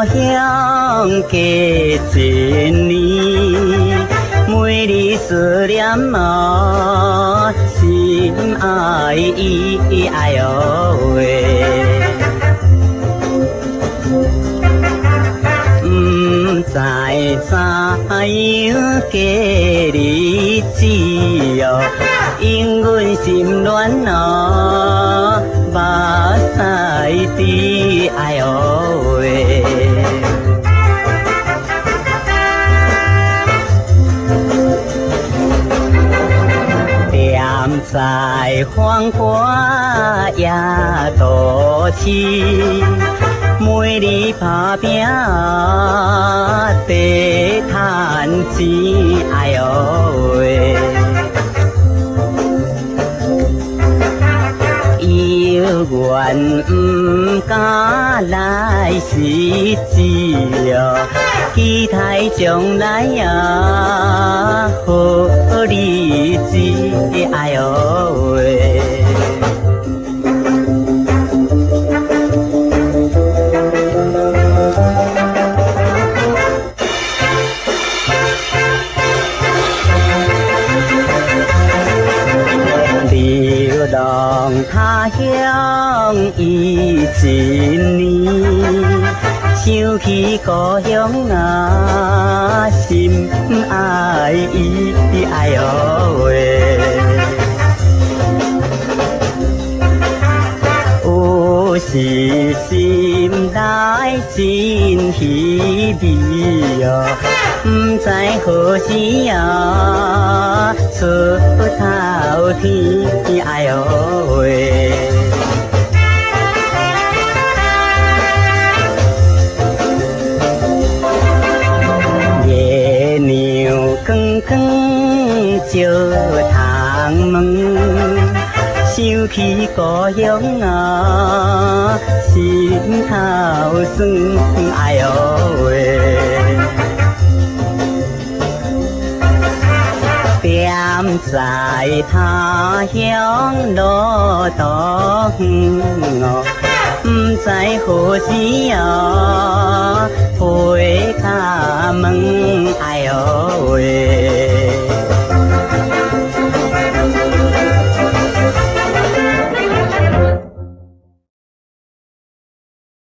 乡过一年，每日思念心爱伊，哎哟喂。不知怎样过日子哦，因阮心乱目屎滴，哎哟喂。踮在繁华夜都市，每日打拼地赚钱，哎哟喂。有缘不敢来时节哦，期待将来好日子，哎哟喂。流浪他乡已一年，想起故乡心爱伊，哎哟喂。有时心内真稀微哦，不知何时出头天，哎哟喂。月亮光光照窗门，想起故乡心头酸，哎哟喂。踮在他乡路途远哦，不知何时回家门，哎哟喂。